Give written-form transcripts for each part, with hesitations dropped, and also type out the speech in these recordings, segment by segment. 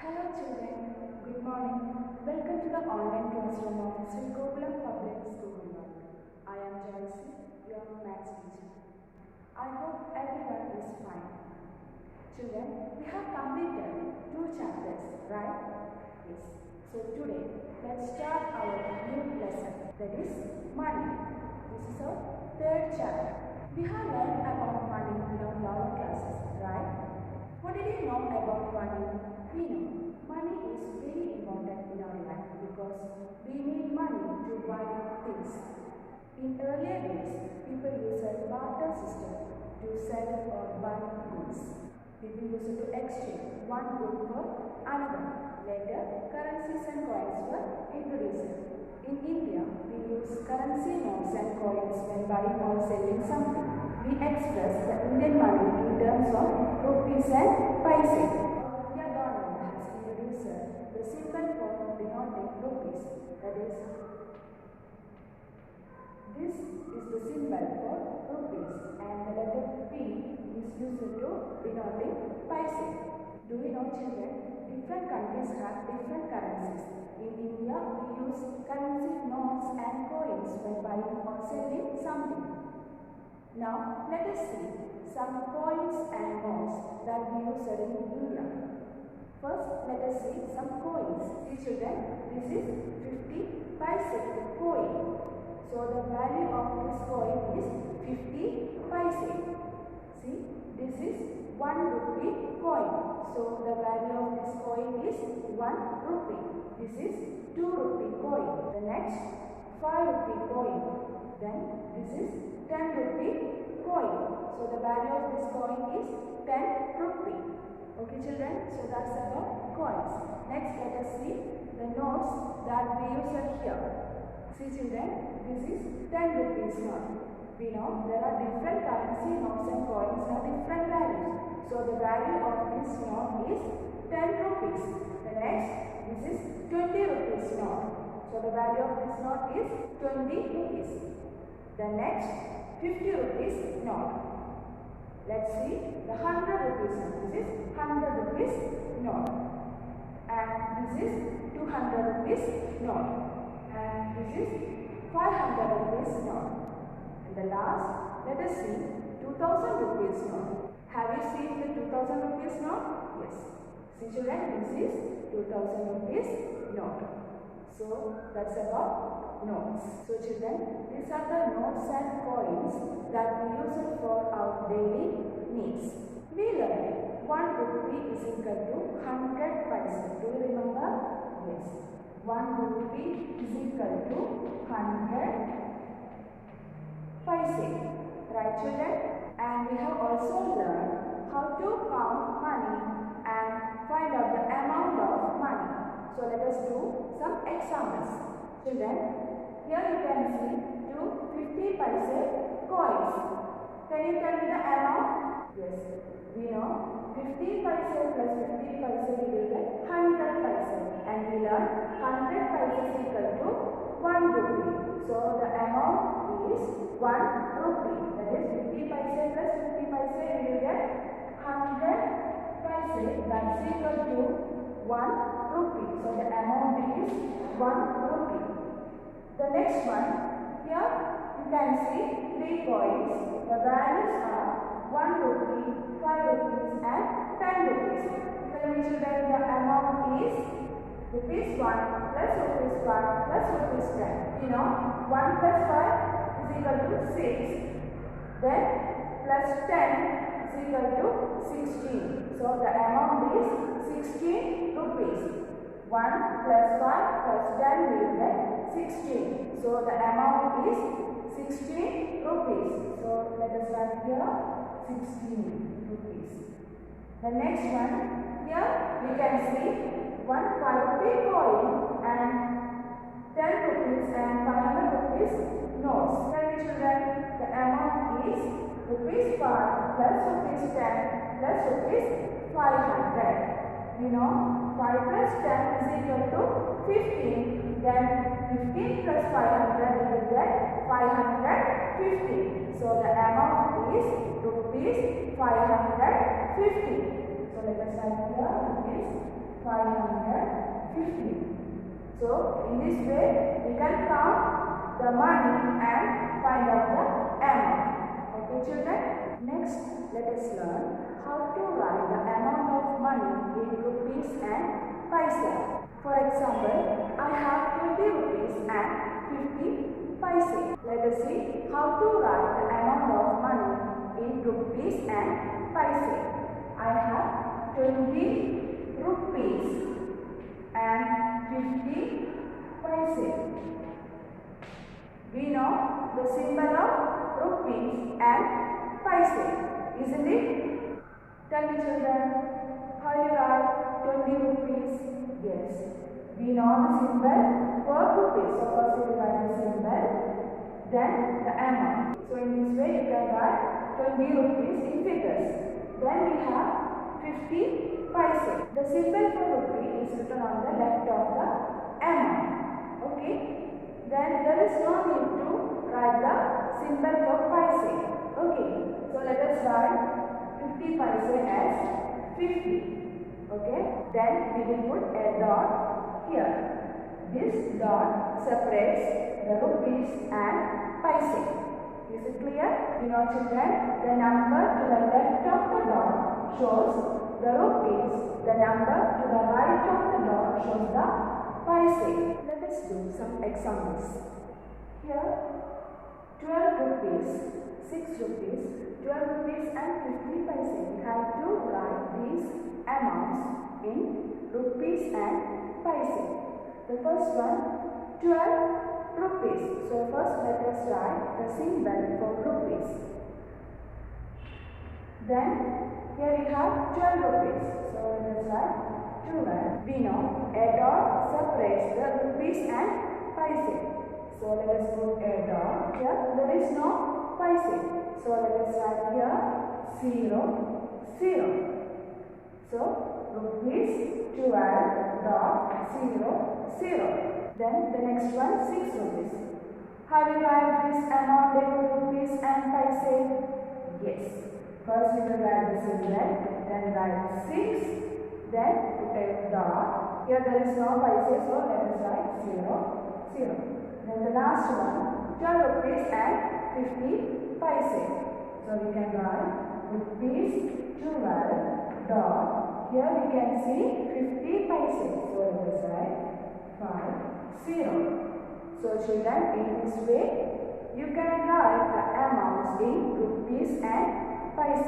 Hello children, good morning. Welcome to the online classroom of Sri Gokulam Public School. I am Joyce, your maths teacher. I hope everyone is fine. Children, we have completed 2 chapters, right? Yes. So today, let's start our new lesson, that is money. This is our 3rd chapter. We have learned about money in our lower classes, right? What did you know about money? We know money is very important in our life because we need money to buy things. In earlier days, people used a barter system to sell or buy goods. People used to exchange one good for another. Later, currencies and coins were introduced. In India, we use currency notes and coins when buying or selling something. We express the Indian money in terms of rupees and paise. India government has introduced the symbol for denoting rupees. That is, this is the symbol for rupees and the letter P is used to denoting paise. Do you know children? Different countries have different currencies. In India, we use currency notes and coins when buying or selling something. Now, let us see some coins and notes that we use in India. First, let us see some coins. See children, this is 50 paise coin. So, the value of this coin is 50 paise. See, this is 1 rupee coin. So, the value of this coin is 1 rupee. This is 2 rupee coin. The next 5 rupee coin. Then this is 10 rupee coin. So, the value of this coin is 10 rupee. Okay children, so that's about coins. Next, let us see the notes that we use here. See children, this is 10 rupees note. We know there are different currency notes and coins have different values. So, the value of this note is 10 rupees. The next, this is 20 rupees note. So, the value of this note is 20 rupees. The next, 50 rupees note. Let's see the 100 rupees note. This is 100 rupees note. And this is 200 rupees note. And this is 500 rupees note. And the last, let us see 2000 rupees note. Have you seen the 2000 rupees note? Yes. See children, this is 2000 rupees note. So, that's about notes. So, children, these are the notes and coins that we use for our daily needs. We learned 1 rupee is equal to 100 paise. Do you remember? Yes. 1 rupee is equal to 100 paise. Right, children? And we have also learned how to count money and find out the amount of money. So, let us do some examples. Children, here you can see 2 50 paise coins. Can you tell me the amount? Yes, we know 50 paise plus 50 paise we will get 100 paise. And we learn 100 paise is equal to 1 rupee. So, the amount is 1 rupee. That is 50 paise plus 50 paise we will get 100 paise. That's equal to 1 rupee. So, the amount is 1 rupee. The next one, here you can see 3 coins. The values are 1 rupee, 5 rupees and 10 rupees. Tell me children, the amount is rupees 1 plus rupees 5 plus rupees 10. You know, 1 plus 5 is equal to 6. Then plus 10 is equal to 16. So, the amount is 16 rupees. 1 plus 5 plus 10 will get 16. So, the amount is 16 rupees. So, let us write here 16 rupees. The next one, here we can see 1 5 rupee coin and 10 rupees and 500 rupees notes. Tell me children, the amount is rupees 5 plus rupees 10 plus rupees 500. You know, 5 plus 10 is equal to 15. Then 15 plus 500 we will get 550. So, the amount is rupees 550. So, let us write here rupees 550. So in this way we can count the money and find out the amount. Okay children? Next let us learn how to write the amount of money in rupees and paisa. For example, I have 20 rupees and 50 paise. Let us see how to write the amount of money in rupees and paise. I have 20 rupees and 50 paise. We know the symbol of rupees and paise, isn't it? Tell me children, how you write 20 rupees? Yes, we know the symbol for rupees. So first we write the symbol, then the amount. So in this way you can write 20 rupees in figures. Then we have 50 paise. The symbol for rupee is written on the left of the amount. Okay. Then there is no need to write the symbol for paise. Okay. So let us write 50 paise as 50. Okay. Then we will put a dot here. This dot separates the rupees and paise. Is it clear? You know children, the number to the left of the dot shows the rupees, the number to the right of the dot shows the paise. Let us do some examples. Here 12 rupees, 6 rupees, 12 rupees and 50 paise. We have to write these amounts in rupees and paise. The first one 12 rupees. So first let us write the symbol for rupees. Then here we have 12 rupees. So let us write 12. We know a dot separates the rupees and paise. So let us put a dot. Here there is no paise. So let us write here 0, 0. So rupees 12 dot 0, 0. Then the next one 6 rupees. How do you write this amount in rupees and paise? Yes. First we will write the symbol, then write 6, then put a dot. Here there is no paise, so let us write 0, 0. Then the last one 12 rupees and 50 paise. So we can write rupees 12 dot. Here we can see 50 paise. So let us write 50. So children, in this way you can write the amounts in rupees and paise.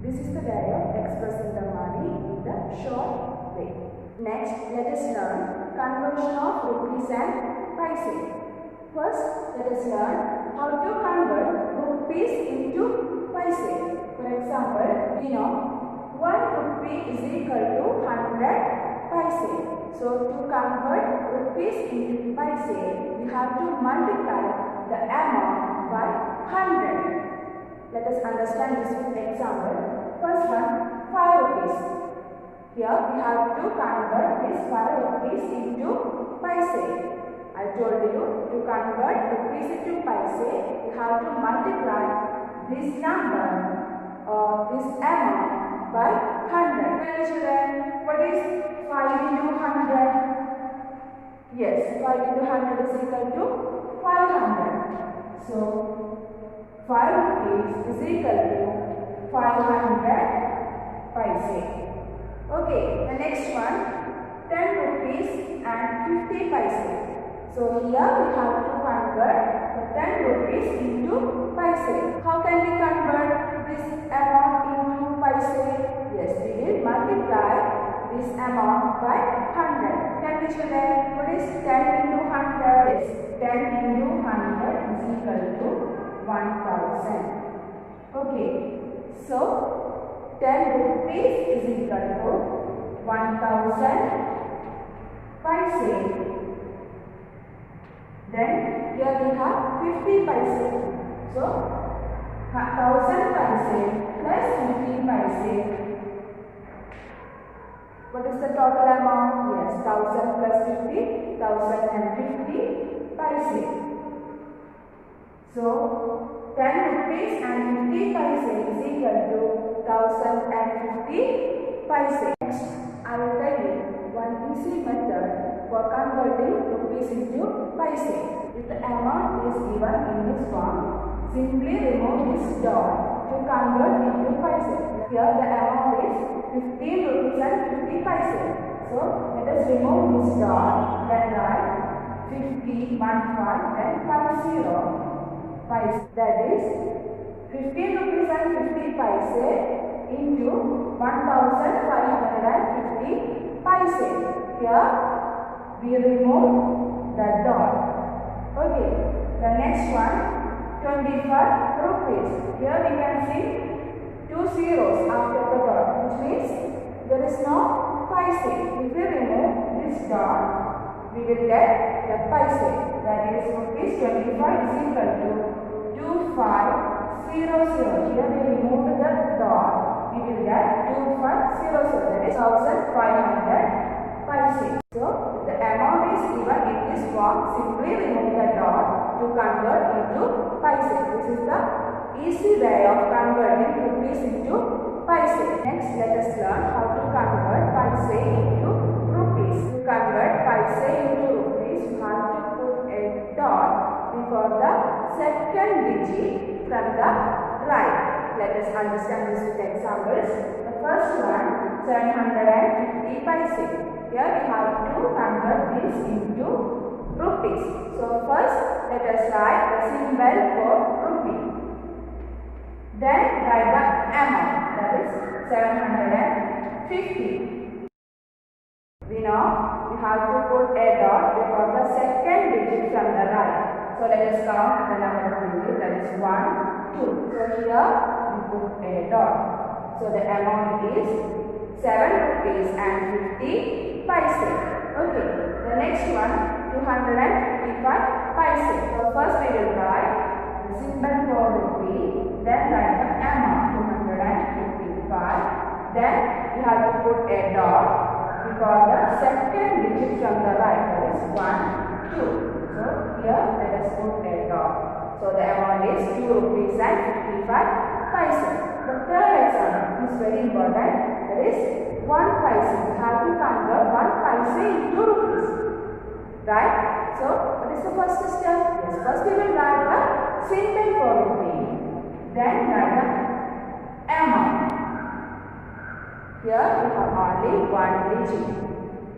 This is the way of expressing the money in the short way. Next, let us learn conversion of rupees and paise. First, let us learn how to convert rupees into paise. For example, we know 1 rupee is equal to 100 paise. So to convert rupees into paise, we have to multiply the amount by 100. Let us understand this with example. First one, 5 rupees. Here we have to convert this 5 rupees into paise. I told you to convert rupees into paise, we have to multiply this number or this amount by 100. Well children, what is 5 into 100? Yes, 5 into 100 is equal to 500. So 5 rupees is equal to 500 paise. Okay, the next one 10 rupees and 50 paise. So here we have to convert the 10 rupees into paise. How can we convert this amount into paise? Yes, we will multiply this amount by 100. Can we children, what is 10 into 100? Yes, 10 into 100 is equal to 1000. Okay, so 10 rupees is equal to 1000 paise. Then here we have 50 paise. So 1000 paise plus 50 paise. What is the total amount? Yes, 1000 plus 50, 1050 paise. So 10 rupees and 50 paise is equal to 1050 paise. Next, I will tell you one easy method for converting rupees into paise. If the amount is given in this form, simply remove this dot to convert into paise. Here the amount is 15 rupees and 50 paise. So let us remove this dot, then write 50, 1, 5 and 50 paise. That is 15 rupees and 50 paise into 1550 paise. Here we remove the dot. Okay, the next one, 25 rupees. Here we can see 2 zeros after the dot, which means there is no paise. If we remove this dot, we will get the paise. That is rupees 25 is equal to 2500. Here we remove the dot, we will get 2500. That is 1500 paise. So the amount is given in this form. Simply remove the dot to convert into paise. This is the easy way of converting rupees into paise. Next, let us learn how to convert paise into rupees. To convert paise into rupees, you have to put a dot before the second digit from the right. Let us understand this with examples. The first one, 750 paise. Here we have to convert this into rupees. So first, let us write the symbol for rupee. Then write the amount, that is 750. We know we have to put a dot before the second digit from the right. So let us count the number of digits, that is 1, 2. So here we put a dot. So the amount is 7 rupees and 50 paise. Okay, the next one, 255 paise. So first we will write the symbol for rupee, then write the amount 255. Then we have to put a dot before the second digit from the right, that is 1, 2. So here let us put a dot. So the amount is 2 rupees and 55 paise. The third example is very important, that is 1 paise. We have to convert 1 paise into rupees. Right? So what is the first step? Yes, first we will write the symbol for rupee. Then write the amount. Here we have only 1 digit.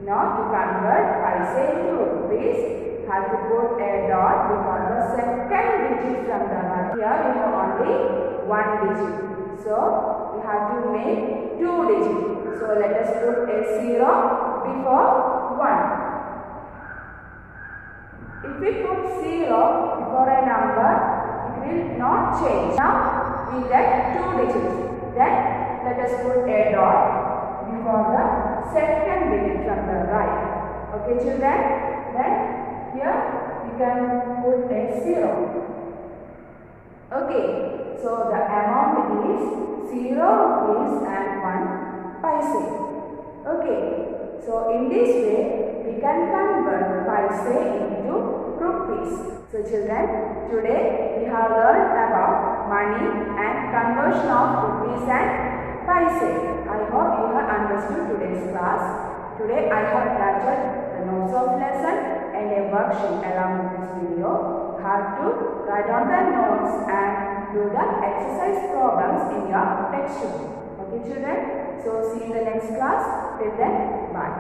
Now to convert paise into rupees, we have to put a dot before the second digit from the right. Here we have only 1 digit. So we have to make 2 digits. So let us put a 0 before 1. If we put 0 before a number, it will not change. Now we get 2 digits. Then let us put a dot before the second digit from the right. Okay children? Then here we can put a 0. Okay, so the amount is 0 rupees and 1 paise. Okay, so in this way we can convert paise into rupees. So children, today we have learned about money and conversion of rupees and paise. I hope you have understood today's class. Today I have attached the notes of lesson and a worksheet along with this video. You have to write down the notes and do the exercise problems in your textbook. Okay children? So see you in the next class. Till then, bye.